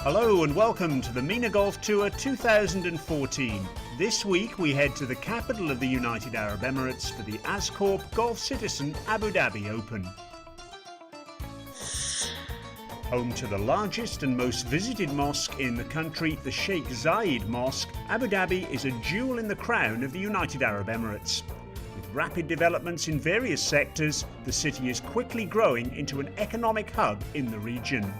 Hello and welcome to the MENA Golf Tour 2014. This week we head to the capital of the United Arab Emirates for the Azcorp Golf Citizen Abu Dhabi Open. Home to the largest and most visited mosque in the country, the Sheikh Zayed Mosque, Abu Dhabi is a jewel in the crown of the United Arab Emirates. With rapid developments in various sectors, the city is quickly growing into an economic hub in the region.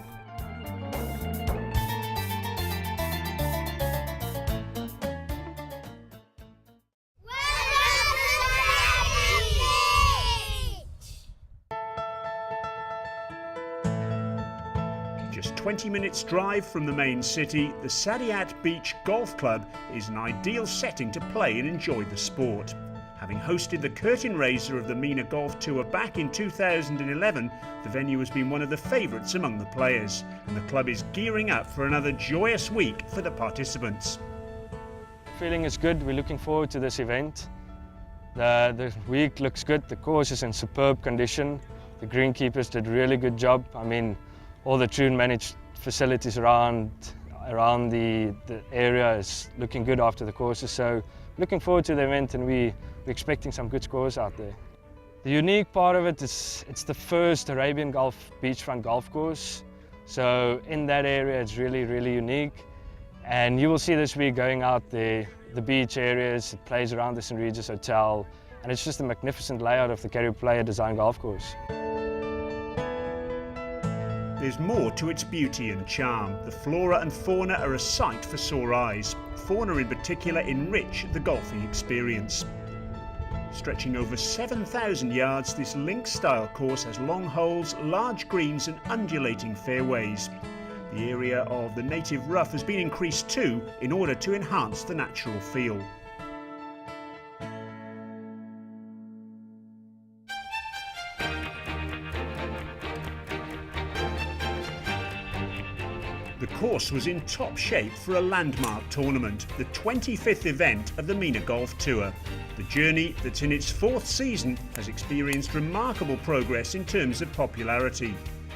Just 20 minutes drive from the main city, the Saadiyat Beach Golf Club is an ideal setting to play and enjoy the sport. Having hosted the curtain raiser of the MENA Golf Tour back in 2011, the venue has been one of the favourites among the players, and the club is gearing up for another joyous week for the participants. Feeling is good, we're looking forward to this event. The week looks good, the course is in superb condition, the greenkeepers did a really good job. I mean, all the Troon managed facilities around the area is looking good after the courses, so looking forward to the event, and we're expecting some good scores out there. The unique part of it is it's the first Arabian Gulf beachfront golf course, so in that area it's really, really unique, and you will see this week going out there, the beach areas, it plays around the St. Regis Hotel, and it's just a magnificent layout of the Carrier Player Design Golf Course. There's more to its beauty and charm. The flora and fauna are a sight for sore eyes. Fauna in particular enrich the golfing experience. Stretching over 7,000 yards, this links-style course has long holes, large greens and undulating fairways. The area of the native rough has been increased too in order to enhance the natural feel. The course was in top shape for a landmark tournament, the 25th event of the MENA Golf Tour. The journey, that's in its 4th season, has experienced remarkable progress in terms of popularity.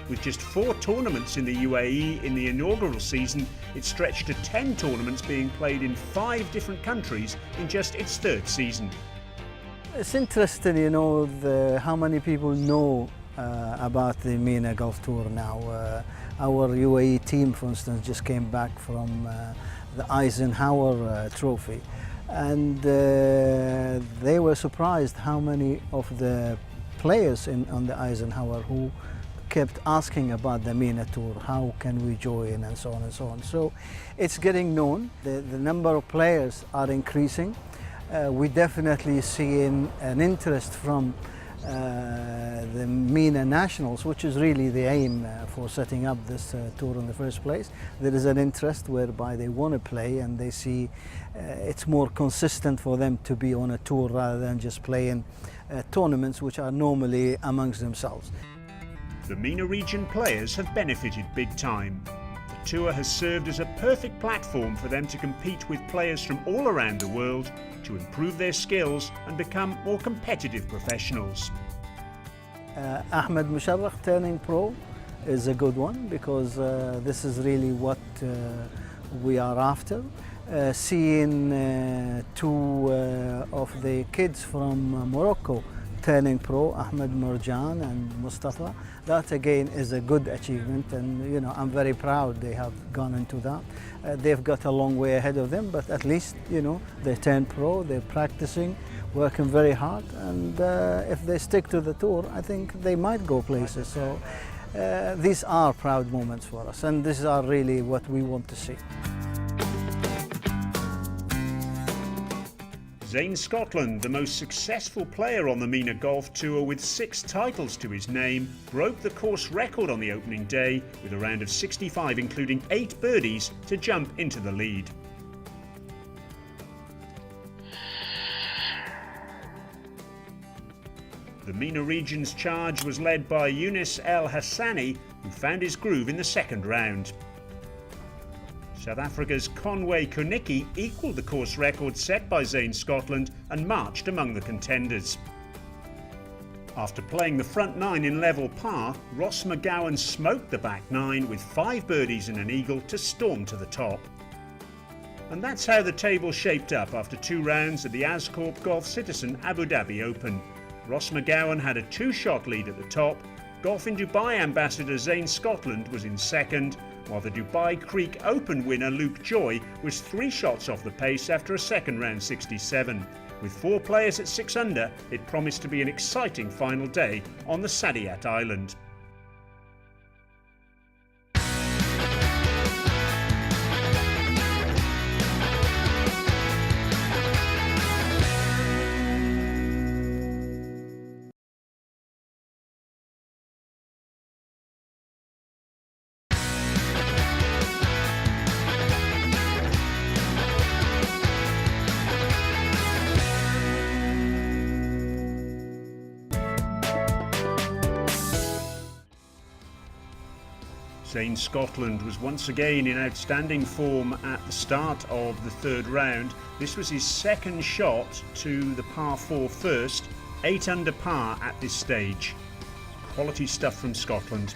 With just 4 tournaments in the UAE in the inaugural season, it stretched to 10 tournaments being played in 5 different countries in just its 3rd season. It's interesting, you know, how many people know about the MENA Golf Tour now. Our UAE team, for instance, just came back from the Eisenhower Trophy, and they were surprised how many of the players on the Eisenhower who kept asking about the MENA Tour, how can we join, and so on and so on. So it's getting known, the number of players are increasing. We definitely see an interest from the MENA Nationals, which is really the aim for setting up this tour in the first place. There is an interest whereby they want to play, and they see it's more consistent for them to be on a tour rather than just playing tournaments which are normally amongst themselves. The MENA region players have benefited big time. The tour has served as a perfect platform for them to compete with players from all around the world to improve their skills and become more competitive professionals. Ahmed Musharraf turning pro is a good one, because this is really what we are after. Seeing 2 of the kids from Morocco turning pro, Ahmed Marjan and Mustafa, that again is a good achievement, and you know, I'm very proud they have gone into that. They've got a long way ahead of them, but at least, you know, they turned pro, they're practicing, working very hard, and if they stick to the tour, I think they might go places. So these are proud moments for us, and these are really what we want to see. Zane Scotland, the most successful player on the MENA Golf Tour with 6 titles to his name, broke the course record on the opening day with a round of 65 including 8 birdies to jump into the lead. The MENA region's charge was led by Younis El Hassani, who found his groove in the second round. South Africa's Conway Konicki equalled the course record set by Zane Scotland and marched among the contenders. After playing the front 9 in level par, Ross McGowan smoked the back 9 with 5 birdies and an eagle to storm to the top. And that's how the table shaped up after 2 rounds at the Ascorp Golf Citizen Abu Dhabi Open. Ross McGowan had a 2-shot lead at the top. Golf in Dubai ambassador Zane Scotland was in second, while the Dubai Creek Open winner Luke Joy was 3 shots off the pace after a second round 67. With 4 players at 6 under, it promised to be an exciting final day on the Saadiyat Island. Zane Scotland was once again in outstanding form at the start of the 3rd round. This was his 2nd shot to the par 4 first, 8 under par at this stage. Quality stuff from Scotland.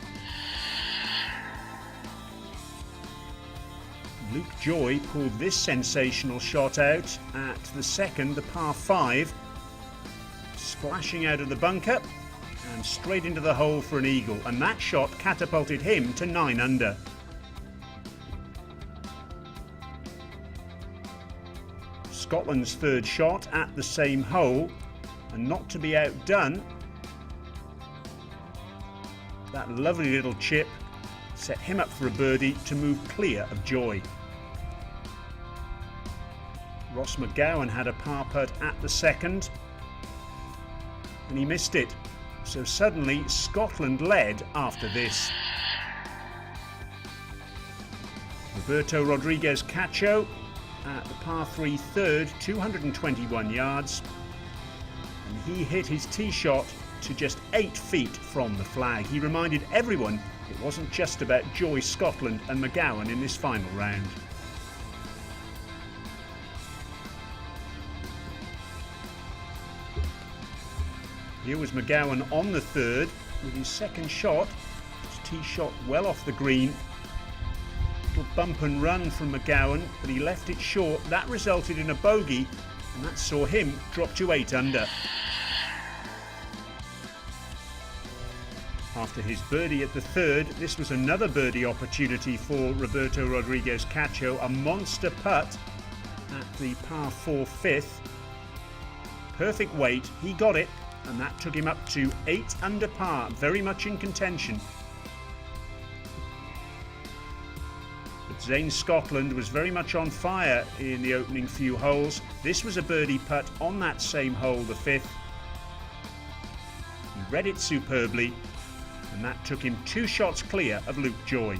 Luke Joy pulled this sensational shot out at the 2nd, the par 5, splashing out of the bunker and straight into the hole for an eagle, and that shot catapulted him to 9 under. Scotland's 3rd shot at the same hole, and not to be outdone, that lovely little chip set him up for a birdie to move clear of Joy. Ross McGowan had a par putt at the 2nd, and he missed it. So suddenly Scotland led after this. Roberto Rodriguez Cacho at the par 3 3rd, 221 yards, and he hit his tee shot to just 8 feet from the flag. He reminded everyone it wasn't just about Joy, Scotland and McGowan in this final round. Here was McGowan on the 3rd with his 2nd shot. His tee shot well off the green. Little bump and run from McGowan, but he left it short. That resulted in a bogey, and that saw him drop to 8 under. After his birdie at the 3rd, this was another birdie opportunity for Roberto Rodriguez Cacho, a monster putt at the par 4 5th. Perfect weight, he got it, and that took him up to 8 under par, very much in contention. But Zane Scotland was very much on fire in the opening few holes. This was a birdie putt on that same hole, the 5th. He read it superbly, and that took him 2 shots clear of Luke Joy.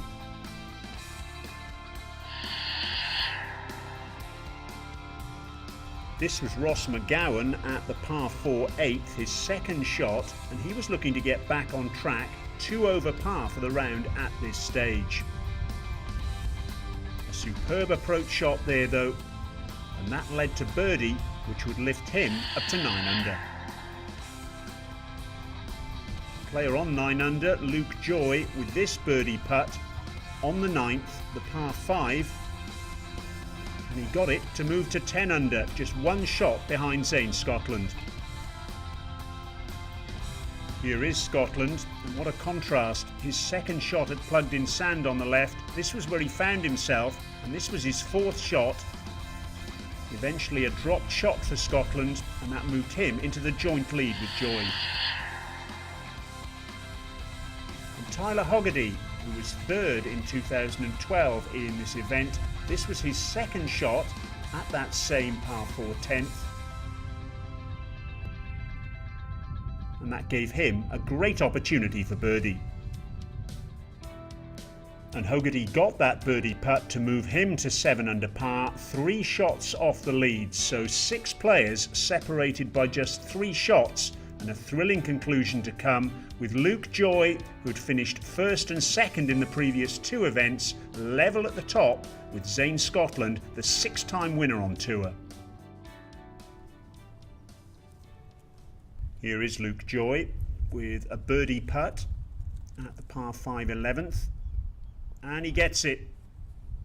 This was Ross McGowan at the par 4 8th, his 2nd shot, and he was looking to get back on track, 2 over par for the round at this stage. A superb approach shot there though, and that led to birdie, which would lift him up to 9 under. Player on 9 under, Luke Joy, with this birdie putt on the 9th, the par 5, and he got it to move to 10 under, just 1 shot behind Zane Scotland. Here is Scotland, and what a contrast. His 2nd shot had plugged in sand on the left. This was where he found himself, and this was his 4th shot. Eventually a dropped shot for Scotland, and that moved him into the joint lead with Joy. And Tyler Hogarty, who was 3rd in 2012 in this event, this was his 2nd shot at that same par 4 10th. and that gave him a great opportunity for birdie. And Hogarty got that birdie putt to move him to 7 under par, 3 shots off the lead. So 6 players separated by just 3 shots, and a thrilling conclusion to come with Luke Joy, who had finished first and second in the previous 2 events, level at the top with Zane Scotland, the 6-time winner on tour. Here is Luke Joy with a birdie putt at the par 5 11th. And he gets it.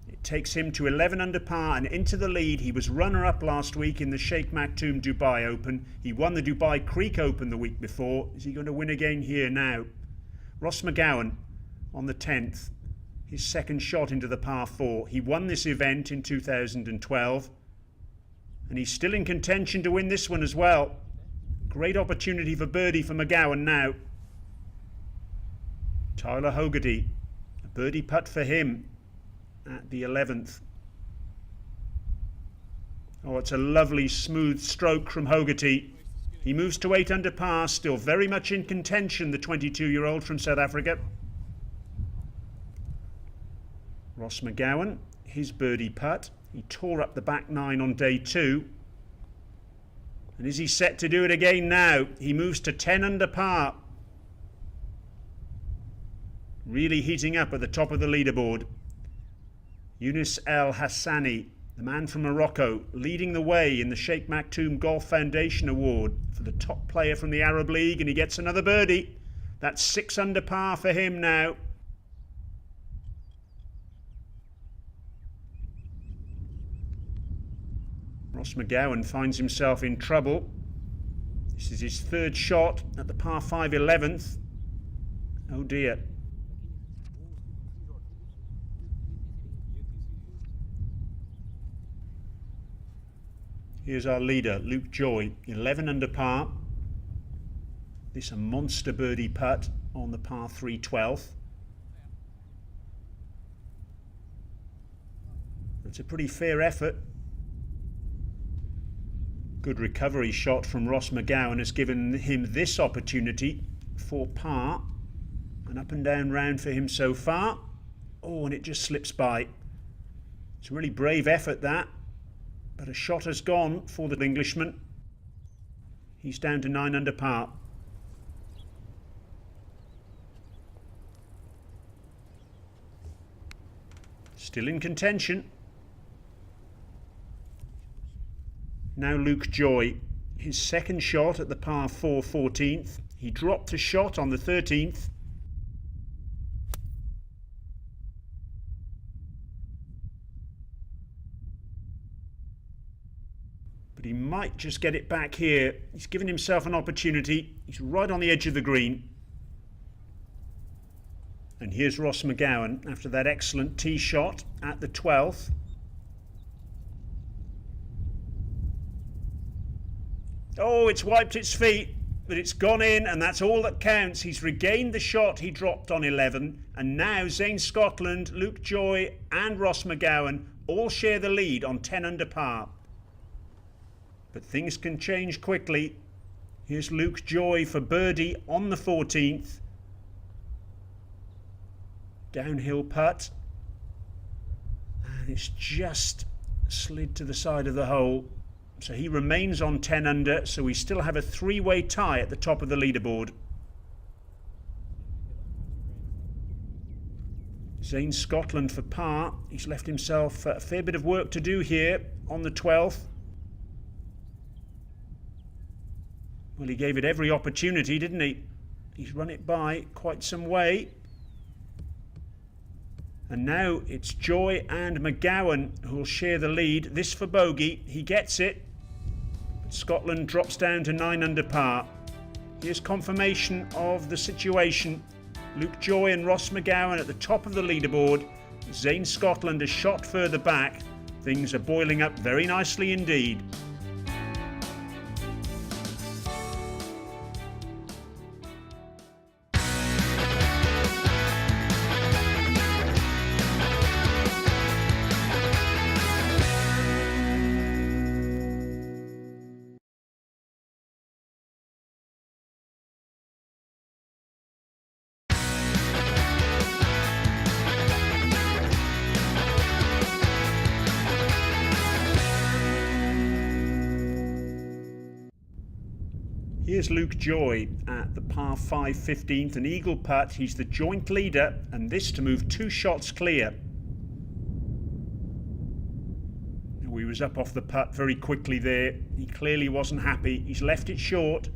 It takes him to 11 under par and into the lead. He was runner-up last week in the Sheikh Maktoum Dubai Open. He won the Dubai Creek Open the week before. Is he going to win again here now? Ross McGowan on the 10th. His second shot into the par 4. He won this event in 2012. And he's still in contention to win this one as well. Great opportunity for birdie for McGowan now. Tyler Hogarty. Birdie putt for him at the 11th. Oh, it's a lovely smooth stroke from Hogarty. He moves to 8 under par, still very much in contention, the 22-year-old from South Africa. Ross McGowan, his birdie putt. He tore up the back 9 on day 2. And is he set to do it again now? He moves to 10 under par. Really heating up at the top of the leaderboard. Yunus El Hassani, the man from Morocco, leading the way in the Sheikh Maktoum Golf Foundation Award for the top player from the Arab League, and he gets another birdie. That's 6 under par for him now. Ross McGowan finds himself in trouble. This is his 3rd shot at the par 5 11th. Oh dear. Here's our leader, Luke Joy, 11 under par. This a monster birdie putt on the par 3 12th. That's a pretty fair effort. Good recovery shot from Ross McGowan has given him this opportunity for par. An up and down round for him so far. Oh, and it just slips by. It's a really brave effort, that. But a shot has gone for the Englishman. He's down to 9 under par. Still in contention. Now Luke Joy, his 2nd shot at the par 4 14th. He dropped a shot on the 13th. But he might just get it back here. He's given himself an opportunity. He's right on the edge of the green. And here's Ross McGowan after that excellent tee shot at the 12th. Oh, it's wiped its feet, but it's gone in, and that's all that counts. He's regained the shot he dropped on 11, and now Zane Scotland, Luke Joy and Ross McGowan all share the lead on 10 under par. But things can change quickly. Here's Luke Joy for birdie on the 14th. Downhill putt. And it's just slid to the side of the hole. So he remains on 10 under, so we still have a 3-way tie at the top of the leaderboard. Zane Scotland for par. He's left himself a fair bit of work to do here on the 12th. Well, he gave it every opportunity, didn't he? He's run it by quite some way. And now it's Joy and McGowan who will share the lead. This for bogey. He gets it. But Scotland drops down to 9 under par. Here's confirmation of the situation. Luke Joy and Ross McGowan at the top of the leaderboard. Zane Scotland a shot further back. Things are boiling up very nicely indeed. here's Luke Joy at the par 5 15th, an eagle putt. He's the joint leader, and this to move 2 shots clear. He was up off the putt very quickly there. He clearly wasn't happy. He's left it short.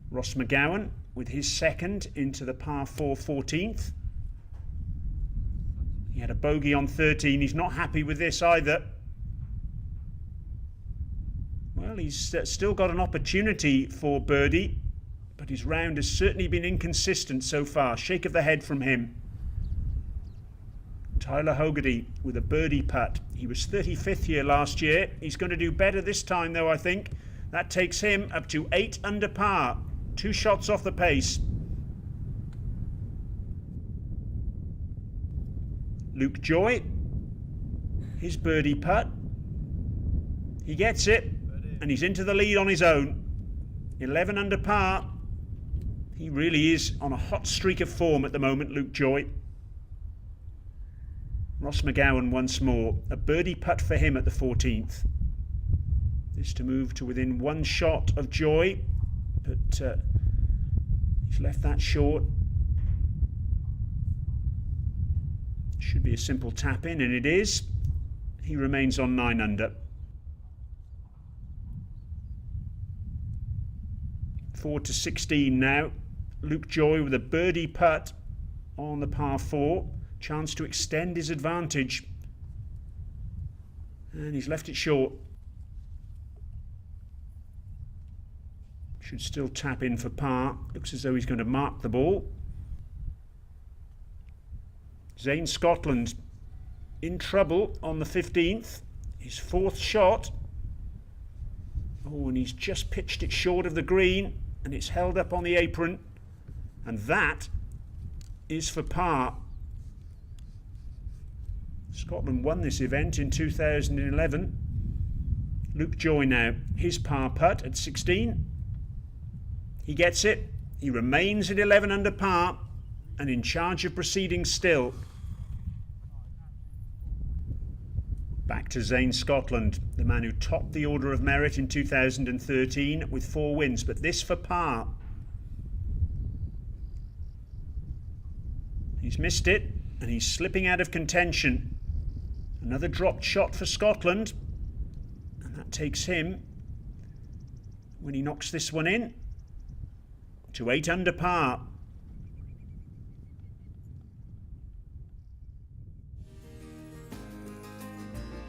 Ross McGowan with his second into the par 4 14th. He had a bogey on 13. He's not happy with this either. Well, he's still got an opportunity for birdie, but his round has certainly been inconsistent so far. Shake of the head from him. Tyler Hogarty with a birdie putt. He was 35th here last year. He's going to do better this time though, I think. That takes him up to 8 under par. 2 shots off the pace. Luke Joy, his birdie putt. He gets it, and he's into the lead on his own. 11 under par. He really is on a hot streak of form at the moment, Luke Joy. Ross McGowan once more. A birdie putt for him at the 14th. This to move to within 1 shot of Joy, but he's left that short. Should be a simple tap in, and it is. He remains on 9 under. 4 to 16 now. Luke Joy with a birdie putt on the par 4. Chance to extend his advantage. And he's left it short. Should still tap in for par. Looks as though he's going to mark the ball. Zane Scotland in trouble on the 15th. His 4th shot. Oh, and he's just pitched it short of the green, and it's held up on the apron. And that is for par. Scotland won this event in 2011. Luke Joy now, his par putt at 16. He gets it. He remains at 11 under par and in charge of proceedings still. Back to Zane Scotland, the man who topped the Order of Merit in 2013 with 4 wins, but this for par. He's missed it, and he's slipping out of contention. Another dropped shot for Scotland, and that takes him, when he knocks this one in, to 8 under par.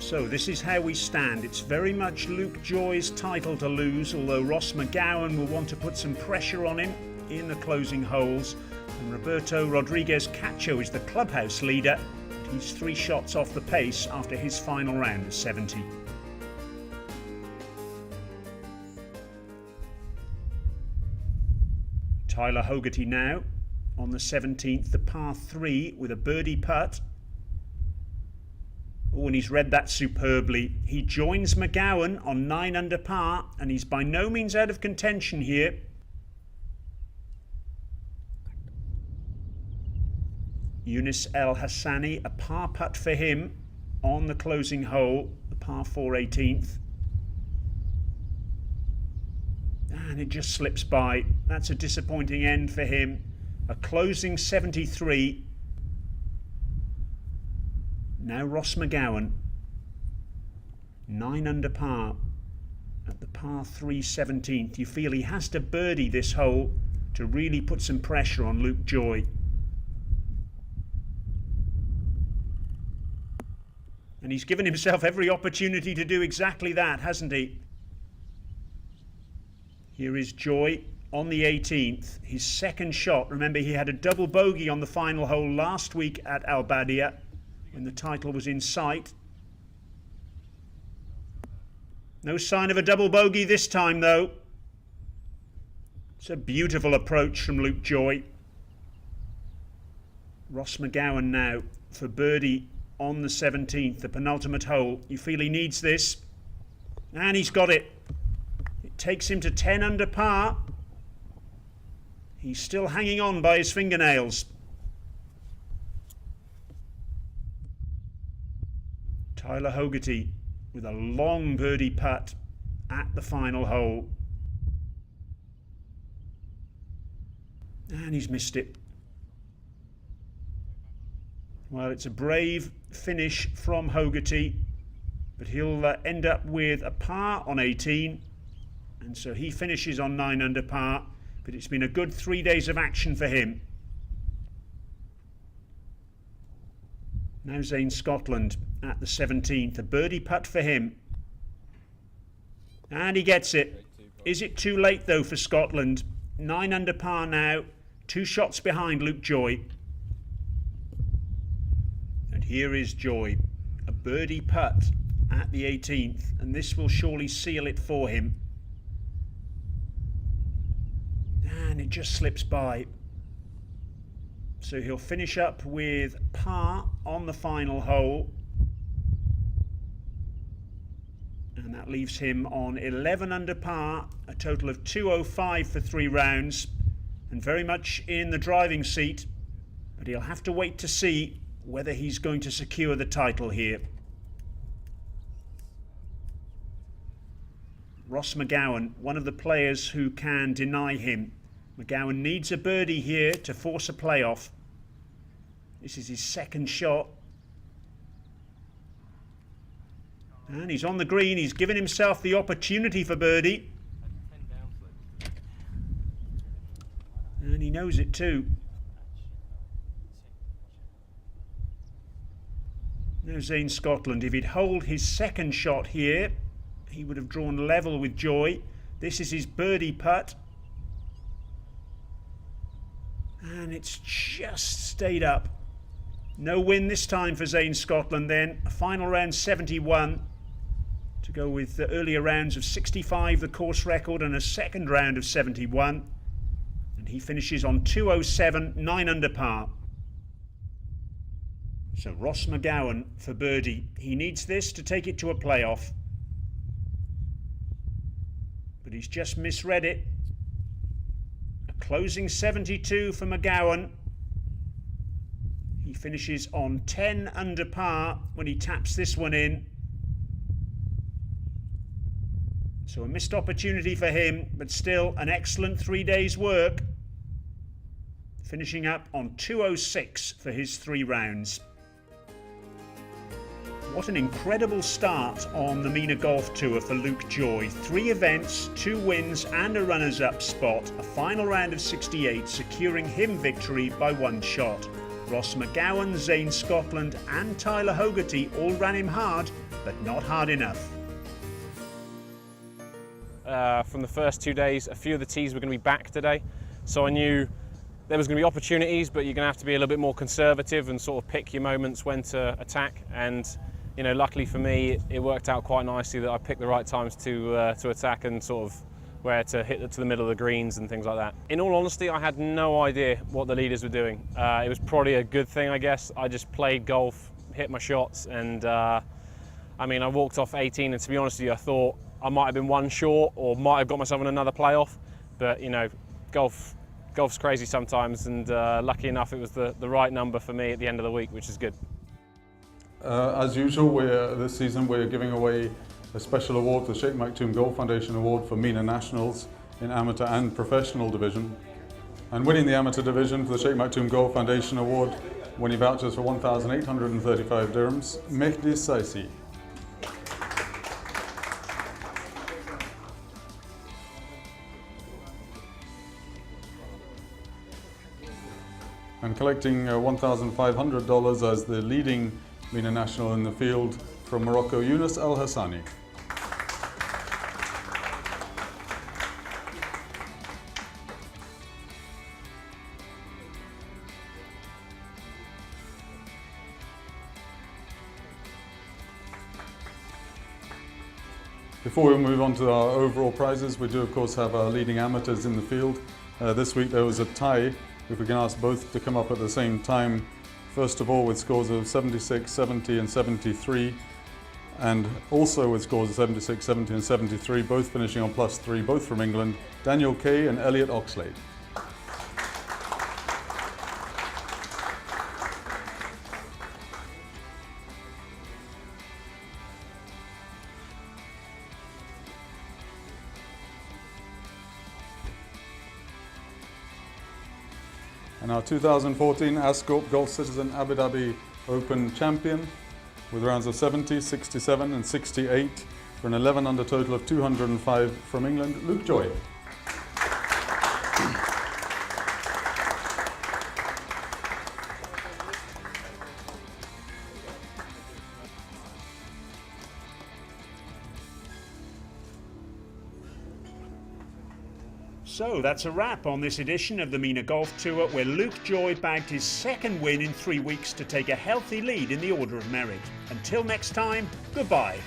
So this is how we stand. It's very much Luke Joy's title to lose, although Ross McGowan will want to put some pressure on him in the closing holes. And Roberto Rodriguez Cacho is the clubhouse leader. He's 3 shots off the pace after his final round of 70. Tyler Hogarty now on the 17th, the par 3 with a birdie putt. Oh, and he's read that superbly. He joins McGowan on 9 under par, and he's by no means out of contention here. Yunus El Hassani, a par putt for him on the closing hole, the par 4 18th. And it just slips by. That's a disappointing end for him. A closing 73. Now Ross McGowan, 9 under par at the par 3 17th. You feel he has to birdie this hole to really put some pressure on Luke Joy. And he's given himself every opportunity to do exactly that, hasn't he? Here is Joy on the 18th, his 2nd shot. Remember, he had a double bogey on the final hole last week at Al Badia when the title was in sight. No sign of a double bogey this time, though. It's a beautiful approach from Luke Joy. Ross McGowan now for birdie on the 17th, the penultimate hole. You feel he needs this, and he's got it. It takes him to 10 under par. He's still hanging on by his fingernails. Tyler Hogarty with a long birdie putt at the final hole. And he's missed it. Well, it's a brave finish from Hogarty, but he'll end up with a par on 18, and so he finishes on 9 under par, but it's been a good 3 days of action for him. Now Zane Scotland at the 17th, a birdie putt for him. And he gets it. Is it too late though for Scotland? 9 under par now, 2 shots behind Luke Joy. And here is Joy, a birdie putt at the 18th, and this will surely seal it for him. And it just slips by. So he'll finish up with par on the final hole. And that leaves him on 11 under par, a total of 205 for 3 rounds, and very much in the driving seat. But he'll have to wait to see whether he's going to secure the title here. Ross McGowan, one of the players who can deny him. McGowan needs a birdie here to force a playoff. This is his second shot. And he's on the green. He's given himself the opportunity for birdie. And he knows it too. Now Zane Scotland, if he'd hold his second shot here, he would have drawn level with Joy. This is his birdie putt. And it's just stayed up. No win this time for Zane Scotland then. A final round 71 to go with the earlier rounds of 65, the course record, and a second round of 71. And he finishes on 207, 9 under par. So Ross McGowan for birdie. He needs this to take it to a playoff. But he's just misread it. A closing 72 for McGowan. He finishes on 10 under par when he taps this one in. So a missed opportunity for him, but still an excellent 3 days' work. Finishing up on 206 for his 3 rounds. What an incredible start on the MENA Golf Tour for Luke Joy. 3 events, 2 wins and a runners-up spot. A final round of 68 securing him victory by 1 shot. Ross McGowan, Zane Scotland and Tyler Hogarty all ran him hard, but not hard enough. From the first 2 days, a few of the tees were going to be back today, so I knew there was going to be opportunities, but you're going to have to be a little bit more conservative and sort of pick your moments when to attack. And you know, luckily for me, it worked out quite nicely that I picked the right times to attack and sort of where to hit it to the middle of the greens and things like that. In all honesty, I had no idea what the leaders were doing. It was probably a good thing, I guess. I just played golf, hit my shots, and I mean, I walked off 18, and to be honest with you, I thought I might have been 1 short or might have got myself in another playoff. But you know, golf's crazy sometimes, and lucky enough, it was the right number for me at the end of the week, which is good. As usual, this season we're giving away a special award, the Sheikh Maktoum Golf Foundation Award for MENA Nationals in amateur and professional division. And winning the amateur division for the Sheikh Maktoum Golf Foundation Award, winning vouchers for 1,835 dirhams, Mehdi Saisi. And collecting $1,500 as the leading MENA national in the field from Morocco, Yunus Al Hassani. Before we move on to our overall prizes, we do of course have our leading amateurs in the field. This week there was a tie. If we can ask both to come up at the same time, first of all with scores of 76, 70 and 73, and also with scores of 76, 70 and 73, both finishing on +3, both from England, Daniel Kay and Elliot Oxlade. and our 2014 Ascorp Golf Citizen Abu Dhabi Open champion with rounds of 70, 67 and 68 for an 11 under total of 205 from England, Luke Joy. So that's a wrap on this edition of the MENA Golf Tour, where Luke Joy bagged his second win in 3 weeks to take a healthy lead in the order of merit. Until next time, goodbye.